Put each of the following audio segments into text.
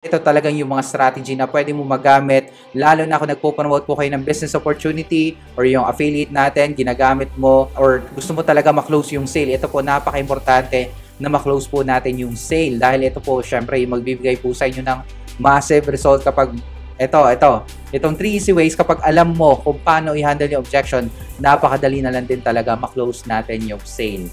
Ito talagang yung mga strategy na pwede mo magamit, lalo na kung nagpo-promote po kayo ng business opportunity or yung affiliate natin, ginagamit mo or gusto mo talaga ma-close yung sale. Ito po, napaka-importante na ma-close po natin yung sale dahil ito po, syempre, yung magbibigay po sa inyo ng massive result kapag itong 3 easy ways kapag alam mo kung paano i-handle yung objection, napakadali na lang din talaga ma-close natin yung sale.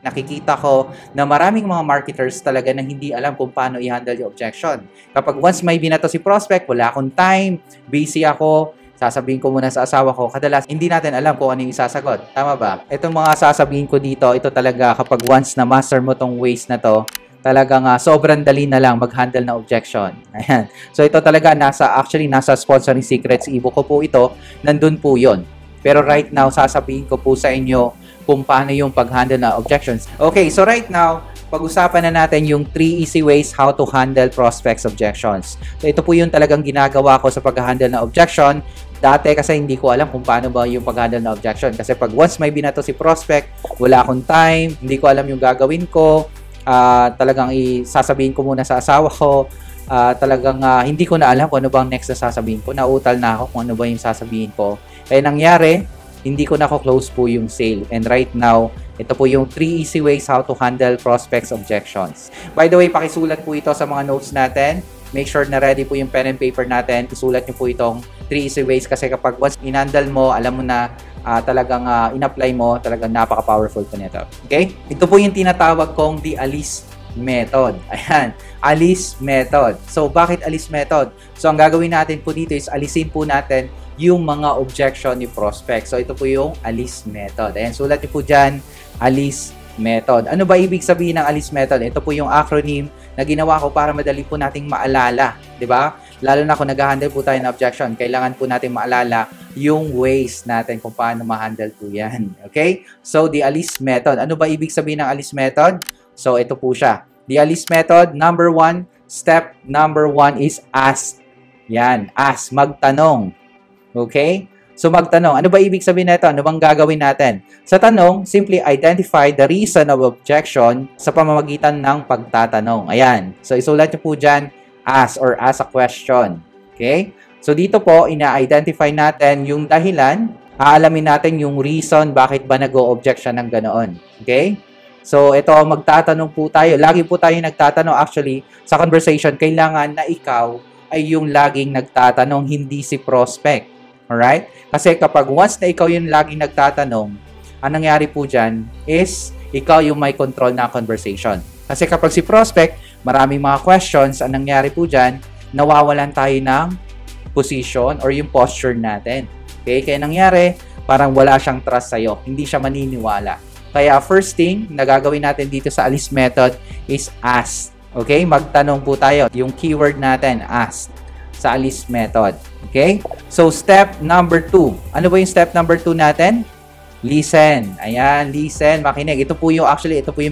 Nakikita ko na maraming mga marketers talaga na hindi alam kung paano i-handle yung objection. Kapag once may binato si prospect, wala akong time, busy ako, sasabihin ko muna sa asawa ko, kadalas hindi natin alam kung ano yung isasagot. Tama ba? Itong mga sasabihin ko dito, ito talaga kapag once na master mo tong ways na to, talagang sobrang dali na lang mag-handle na objection. Ayan. So ito talaga nasa Sponsoring Secrets ebook ko po ito, nandun po yon. Pero right now, sasabihin ko po sa inyo kung paano yung pag-handle na objections. Okay, so right now, pag-usapan na natin yung 3 easy ways how to handle prospects' objections. So ito po yung talagang ginagawa ko sa pag-handle na objection. Dati kasi hindi ko alam kung paano ba yung pag-handle na objection. Kasi pag once may binato si prospect, wala akong time, hindi ko alam yung gagawin ko, talagang sasabihin ko muna sa asawa ko, talagang hindi ko na alam kung ano bang next na sasabihin ko. Nauutal na ako kung ano ba yung sasabihin ko. Kaya nangyari, hindi ko na-close po yung sale. And right now, ito po yung 3 easy ways how to handle prospects' objections. By the way, pakisulat po ito sa mga notes natin. Make sure na ready po yung pen and paper natin. Isulat nyo po itong 3 easy ways kasi kapag once in-handle mo, alam mo na talagang in-apply mo, talagang napaka-powerful po nito. Okay? Ito po yung tinatawag kong the Alice method. Ayan. Alice method. So, bakit Alice method? So, ang gagawin natin po dito is alisin po natin yung mga objection ni prospect. So, ito po yung Alice method. Ayan, sulat niyo po dyan, Alice method. Ano ba ibig sabihin ng Alice method? Ito po yung acronym na ginawa ko para madali po nating maalala. Diba? Lalo na kung nag-handle po tayo ng objection, kailangan po natin maalala yung ways natin kung paano ma-handle po yan. Okay? So, the Alice method. Ano ba ibig sabihin ng Alice method? So, ito po siya. The Alice method, step number 1 is ask. Yan, ask, magtanong. Okay? So magtanong, ano ba ibig sabihin nito? Ano bang gagawin natin? Sa tanong, simply identify the reason of objection sa pamamagitan ng pagtatanong. Ayan. So isulat niyo po dyan, ask or ask a question. Okay? So dito po, ina-identify natin yung dahilan, aalamin natin yung reason bakit ba nag-o-object siya ng ganoon. Okay? So ito, magtatanong po tayo. Lagi po tayo nagtatanong. Actually, sa conversation, kailangan na ikaw ay yung laging nagtatanong, hindi si prospect. Alright? Kasi kapag once na ikaw yung laging nagtatanong, ang nangyari po dyan is ikaw yung may control na conversation. Kasi kapag si prospect, maraming mga questions, ang nangyari po dyan, nawawalan tayo ng position or yung posture natin. Okay? Kaya nangyari, parang wala siyang trust sa'yo. Hindi siya maniniwala. Kaya first thing na gagawin natin dito sa Alice method is ask. Okay? Magtanong po tayo. Yung keyword natin, ask. Sa Alice method. Okay? So, step number 2. Ano ba yung step number 2 natin? Listen. Ayan, listen, makinig. Ito po yung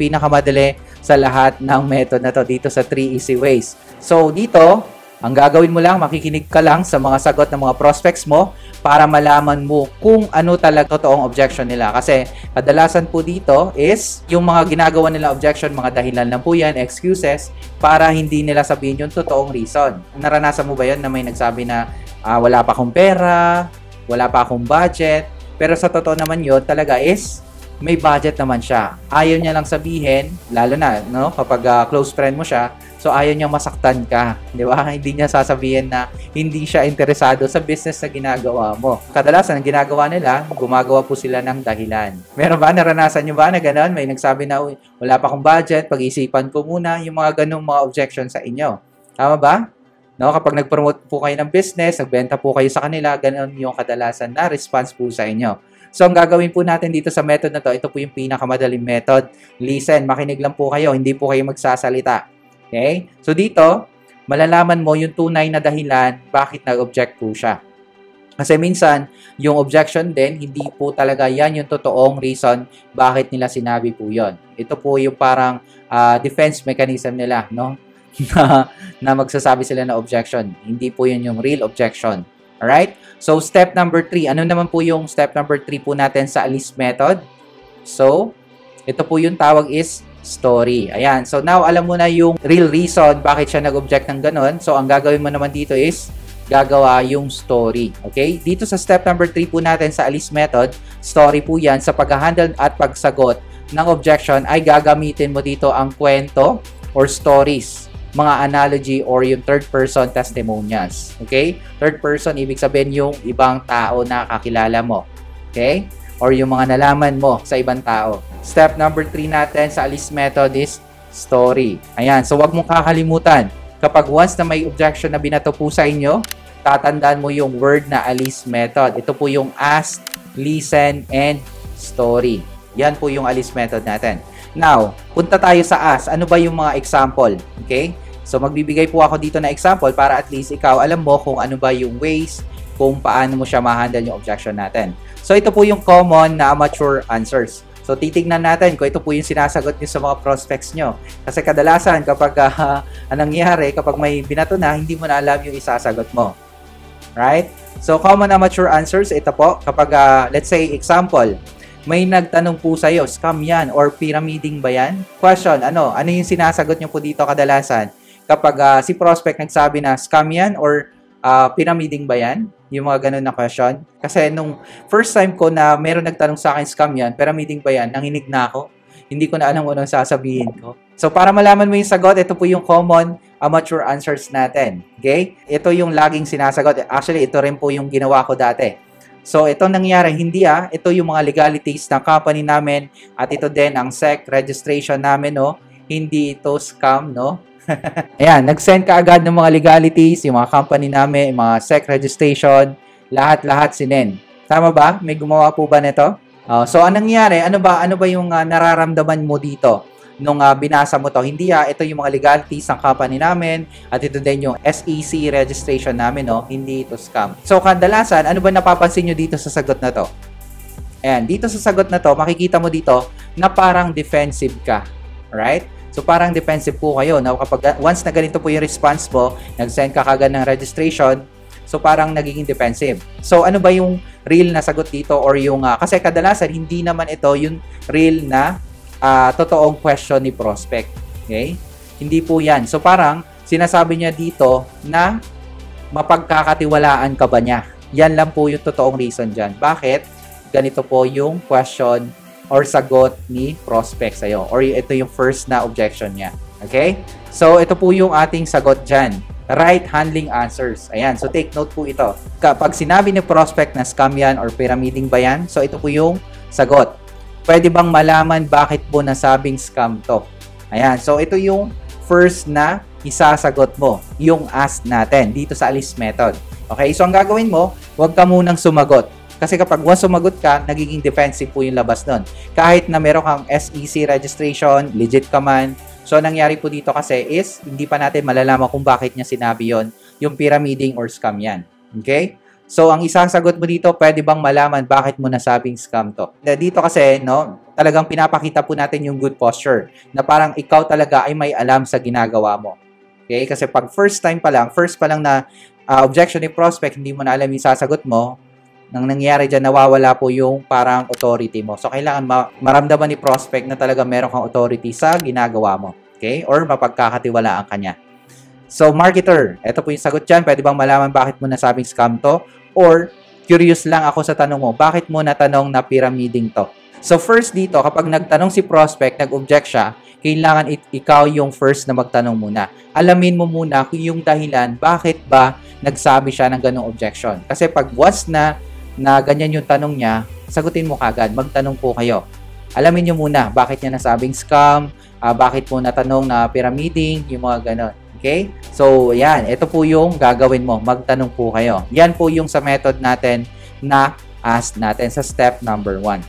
pinakamadali sa lahat ng method na to dito sa 3 easy ways. So, dito, ang gagawin mo lang, makikinig ka lang sa mga sagot ng mga prospects mo para malaman mo kung ano talaga totoong objection nila. Kasi kadalasan po dito is yung mga ginagawa nila objection, mga dahilan lang po yan, excuses, para hindi nila sabihin yung totoong reason. Naranasan mo ba yun na may nagsabi na wala pa akong pera, wala pa akong budget, pero sa totoo naman yun talaga is may budget naman siya. Ayaw niya lang sabihin, lalo na no, kapag close friend mo siya, so ayaw niyang masaktan ka, di ba? Hindi niya sasabihin na hindi siya interesado sa business na ginagawa mo. Kadalasan, ang ginagawa nila, gumagawa po sila ng dahilan. Meron ba? Naranasan niyo ba na gano'n? May nagsabi na, wala pa akong budget, pag-isipan ko muna yung mga ganung mga objection sa inyo. Tama ba? No, kapag nag-promote po kayo ng business, nagbenta po kayo sa kanila, gano'n yung kadalasan na response po sa inyo. So, ang gagawin po natin dito sa method na to, ito po yung pinakamadaling method. Listen, makinig lang po kayo, hindi po kayo magsasalita. Okay? So, dito, malalaman mo yung tunay na dahilan bakit nag-object po siya. Kasi minsan, yung objection din, hindi po talaga yan yung totoong reason bakit nila sinabi po yon. Ito po yung parang defense mechanism nila, no? na magsasabi sila na objection. Hindi po yun yung real objection. Alright? So, step number 3. Ano naman po yung step number 3 po natin sa ALICE method? So, ito po yung tawag is story. Ayan. So, now, alam mo na yung real reason bakit siya nag-object ng ganun. So, ang gagawin mo naman dito is gagawa yung story. Okay? Dito sa step number 3 po natin sa ALICE method, story po yan. Sa pag-handle at pagsagot ng objection ay gagamitin mo dito ang kwento or stories, mga analogy or yung third person testimonials. Okay? Third person, ibig sabihin yung ibang tao na kakilala mo. Okay? Or yung mga nalaman mo sa ibang tao. Step number 3 natin sa ALICE method is story. Ayan. So, wag mong kakalimutan. Kapag once na may objection na binato po sa inyo, tatandaan mo yung word na ALICE method. Ito po yung ask, listen, and story. Yan po yung ALICE method natin. Now, punta tayo sa ask. Ano ba yung mga example? Okay? So, magbibigay po ako dito na example para at least ikaw alam mo kung ano ba yung ways kung paano mo siya ma-handle yung objection natin. So, ito po yung common na amateur answers. So, titignan natin kung ito po yung sinasagot nyo sa mga prospects nyo. Kasi kadalasan, kapag anong nangyari, kapag may binato na, hindi mo na alam yung isasagot mo. Right? So, common amateur answers, ito po. Kapag, let's say, example, may nagtanong po sa'yo, scam yan or pyramiding ba yan? Question, ano yung sinasagot nyo po dito kadalasan? Kapag si prospect nagsabi na scam yan or pyramiding ba yan? Yung mga ganun na question. Kasi nung first time ko na meron nagtanong sa akin scam yan, pyramiding ba yan? Nanginig na ako. Hindi ko na alam anong sasabihin ko. So para malaman mo yung sagot, ito po yung common amateur answers natin. Okay? Ito yung laging sinasagot. Actually, ito rin po yung ginawa ko dati. So, itong nangyari, hindi ito yung mga legalities ng company namin at ito din ang SEC registration namin, no? Hindi ito scam, no? Ayan, nag-send ka agad ng mga legalities, yung mga company namin, yung mga SEC registration, lahat-lahat sinend. Tama ba? May gumawa po ba nito? So, anong nangyari? Ano ba yung nararamdaman mo dito? Nung binasa mo to, hindi ito yung mga legalities ng company namin at ito din yung SEC registration namin, no? Hindi ito scam. So, kadalasan, ano ba napapansin nyo dito sa sagot na to? Ayan, dito sa sagot na to, makikita mo dito na parang defensive ka. Right? So, parang defensive po kayo. Now, kapag once na ganito po yung response mo, nag-send ka kagad ng registration, so parang nagiging defensive. So, ano ba yung real na sagot dito or yung, kasi kadalasan, hindi naman ito yung real na totoong question ni prospect. Okay? Hindi po yan. So, parang sinasabi niya dito na mapagkakatiwalaan ka ba niya. Yan lang po yung totoong reason dyan. Bakit? Ganito po yung question or sagot ni prospect sa'yo. Or ito yung first na objection niya. Okay? So, ito po yung ating sagot dyan. Right handling answers. Ayan. So, take note po ito. Kapag sinabi ni prospect na scam yan or pyramiding ba yan, so ito po yung sagot. Pwede bang malaman bakit po nasabing scam to? Ayan. So, ito yung first na isasagot mo. Yung ask natin dito sa ALICE method. Okay? So, ang gagawin mo, huwag ka munang sumagot. Kasi kapag once sumagot ka, nagiging defensive po yung labas nun. Kahit na meron kang SEC registration, legit ka man. So, nangyari po dito kasi is, hindi pa natin malalaman kung bakit niya sinabi yon, yung pyramiding or scam yan. Okay? So, ang isang sagot mo dito, pwede bang malaman bakit mo nasabing scam to? Dito kasi, no, talagang pinapakita po natin yung good posture na parang ikaw talaga ay may alam sa ginagawa mo. Okay? Kasi pag first pa lang na objection ni prospect, hindi mo na alam yung sasagot mo, nang nangyari dyan, nawawala po yung parang authority mo. So, kailangan maramdaman ni prospect na talaga meron kang authority sa ginagawa mo. Okay? Or mapagkakatiwalaan ka niya. So, marketer, ito po yung sagot dyan. Pwede bang malaman bakit mo nasabing scam to? Or, curious lang ako sa tanong mo, bakit mo natanong na pyramiding to? So, first dito, kapag nagtanong si prospect, nag-object siya, kailangan ikaw yung first na magtanong muna. Alamin mo muna kung yung dahilan, bakit ba nagsabi siya ng ganong objection. Kasi pag once na ganyan yung tanong niya, sagutin mo kagad, magtanong po kayo. Alamin nyo muna, bakit niya nasabing scam, bakit mo natanong na pyramiding, yung mga ganon. Okay? So, yan. Ito po yung gagawin mo. Magtanong po kayo. Yan po yung sa method natin na ask natin sa step number 1.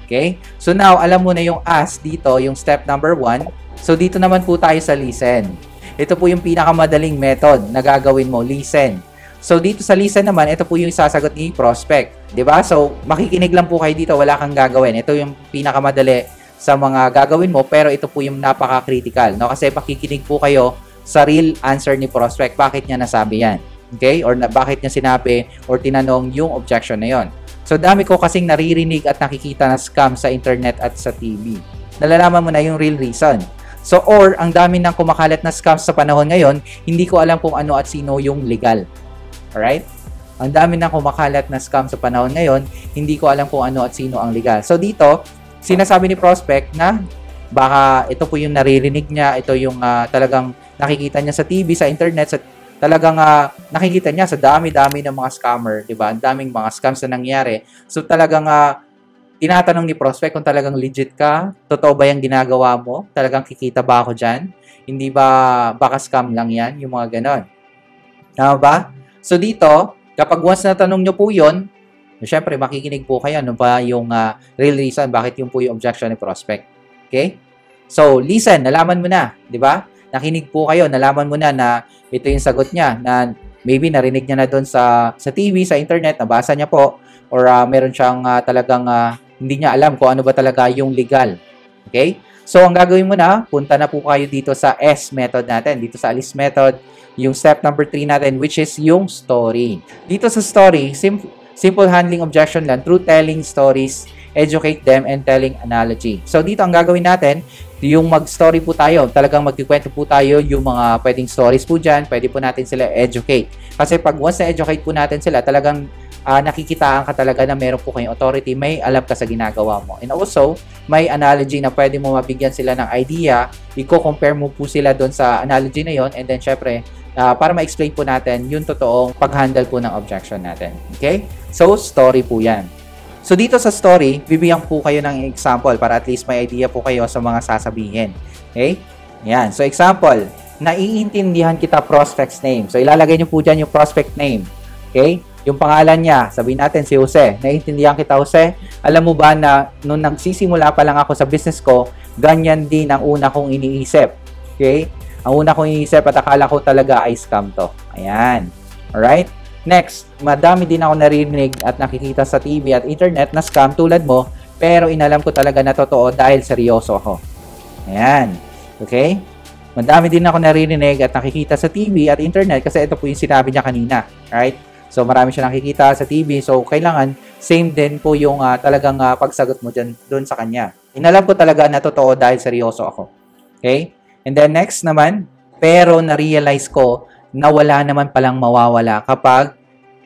Okay? So, now, alam mo na yung ask dito, yung step number 1. So, dito naman po tayo sa listen. Ito po yung pinakamadaling method na gagawin mo, listen. So, dito sa listen naman, ito po yung sasagot ni prospect. 'Di ba? So, makikinig lang po kayo dito, wala kang gagawin. Ito yung pinakamadali sa mga gagawin mo, pero ito po yung napaka-critical, no? Kasi pakikinig po kayo sa real answer ni prospect. Bakit niya nasabi yan? Okay? Or bakit niya sinabi or tinanong yung objection na yon. So, dami ko kasing naririnig at nakikita na scam sa internet at sa TV. Nalalaman mo na yung real reason. So, or ang dami nang kumakalat na scams sa panahon ngayon, hindi ko alam kung ano at sino yung legal. Alright? Ang dami nang kumakalat na scam sa panahon ngayon, hindi ko alam kung ano at sino ang legal. So, dito, sinasabi ni prospect na baka ito po yung naririnig niya, ito yung talagang nakikita niya sa TV, sa internet, sa talagang nakikita niya sa dami-dami ng mga scammer, 'di ba? Ang daming mga scams na nangyari. So talagang tinatanong ni prospect kung talagang legit ka, totoo ba 'yang ginagawa mo? Talagang kikita ba ako diyan? Hindi ba baka scam lang 'yan, yung mga ganon. Tama ba? So dito, kapag once na tanong niyo po 'yon, syempre makikinig po kayo ano ba yung real reason bakit yung po yung objection ni prospect. Okay? So listen, nalaman mo na, 'di ba? Nakinig po kayo, nalaman mo na ito yung sagot niya, na maybe narinig niya na doon sa TV, sa internet, nabasa niya po, or meron siyang talagang hindi niya alam kung ano ba talaga yung legal. Okay? So, ang gagawin mo na, punta na po kayo dito sa S method natin, dito sa Alice method, yung step number 3 natin, which is yung story. Dito sa story, simple handling objection lang, through telling stories, educate them, and telling analogy. So, dito ang gagawin natin, yung mag-story po tayo, talagang magkikwento po tayo yung mga pwedeng stories po dyan, pwede po natin sila educate. Kasi pag once na-educate po natin sila, talagang nakikitaan ka talaga na meron po kayong authority, may alam ka sa ginagawa mo. And also, may analogy na pwede mo mabigyan sila ng idea, i-compare mo po sila doon sa analogy na yon, and then syempre, para ma-explain po natin yung totoong pag-handle po ng objection natin. Okay? So, story po yan. So, dito sa story, bibigyan po kayo ng example para at least may idea po kayo sa mga sasabihin. Okay? Yan. So, example, naiintindihan kita prospect's name. So, ilalagay nyo po dyan yung prospect name. Okay? Yung pangalan niya, sabihin natin si Jose. Naiintindihan kita, Jose. Alam mo ba na nung nagsisimula pa lang ako sa business ko, ganyan din ang una kong iniisip. Okay? Ang una kong iniisip at akala ko talaga ay scam to. Ayan. Alright? Next, madami din ako naririnig at nakikita sa TV at internet na scam tulad mo, pero inalam ko talaga na totoo dahil seryoso ako. Ayan. Okay? Madami din ako naririnig at nakikita sa TV at internet kasi ito po yung sinabi niya kanina. Right? So, marami siya nakikita sa TV. So, kailangan same din po yung talagang pagsagot mo dyan, doon sa kanya. Inalam ko talaga na totoo dahil seryoso ako. Okay? And then next naman, pero na-realize ko na wala naman palang mawawala kapag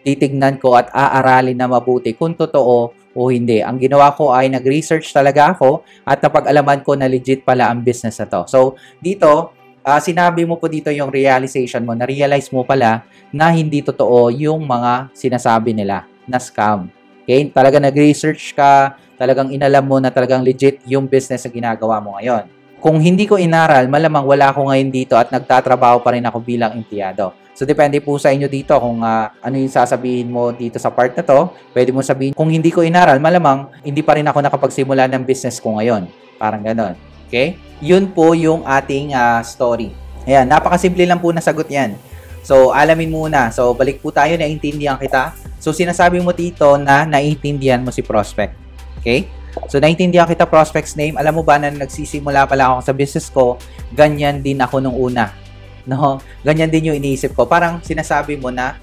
titignan ko at aaralin na mabuti kung totoo o hindi. Ang ginawa ko ay nag-research talaga ako at napag-alaman ko na legit pala ang business na to. So, dito, sinabi mo po dito yung realization mo, na-realize mo pala na hindi totoo yung mga sinasabi nila na scam. Okay? Talaga nag-research ka, talagang inalam mo na talagang legit yung business na ginagawa mo ngayon. Kung hindi ko inaral, malamang wala ako ngayon dito at nagtatrabaho pa rin ako bilang empleyado. So, depende po sa inyo dito kung ano yung sasabihin mo dito sa part na to. Pwede mo sabihin, kung hindi ko inaral, malamang hindi pa rin ako nakapagsimula ng business ko ngayon. Parang ganon. Okay? Yun po yung ating story. Ayan, napakasimple lang po na sagot yan. So, alamin muna. So, balik po tayo, naiintindihan kita. So, sinasabi mo dito na naiintindihan mo si prospect. Okay? So, naiintindihan kita prospect's name. Alam mo ba na nagsisimula pala ako sa business ko, ganyan din ako nung una. No? Ganyan din yung iniisip ko. Parang sinasabi mo na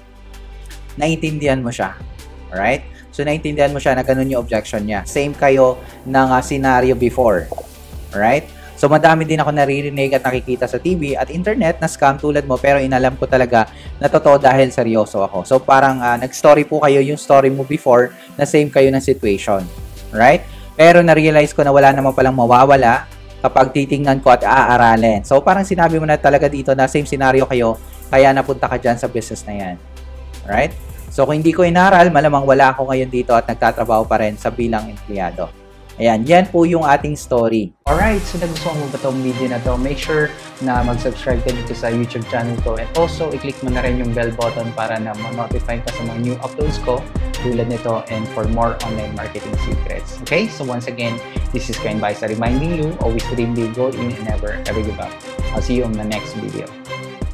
naiintindihan mo siya. Alright? So, naiintindihan mo siya na ganun yung objection niya. Same kayo ng scenario before. Alright? So, madami din ako naririnig at nakikita sa TV at internet na scam tulad mo, pero inalam ko talaga na totoo dahil seryoso ako. So, parang nag-story po kayo yung story mo before na same kayo ng situation. Alright? Pero na-realize ko na wala naman palang mawawala kapag titingnan ko at aaralin. So, parang sinabi mo na talaga dito na same scenario kayo, kaya napunta ka dyan sa business na yan. Alright? So, kung hindi ko inaral, malamang wala ako ngayon dito at nagtatrabaho pa rin sa bilang empleyado. Ayan, yan po yung ating story. Alright, so nagustuhan mo ba itong video na to? Make sure na mag-subscribe ka dito sa YouTube channel ko. And also, i-click mo na rin yung bell button para na ma-notify ka sa mga new uploads ko tulad nito and for more online marketing secrets. Okay, so once again, this is Ken Baisa reminding you, always dream big, go in and never ever give up. I'll see you on the next video.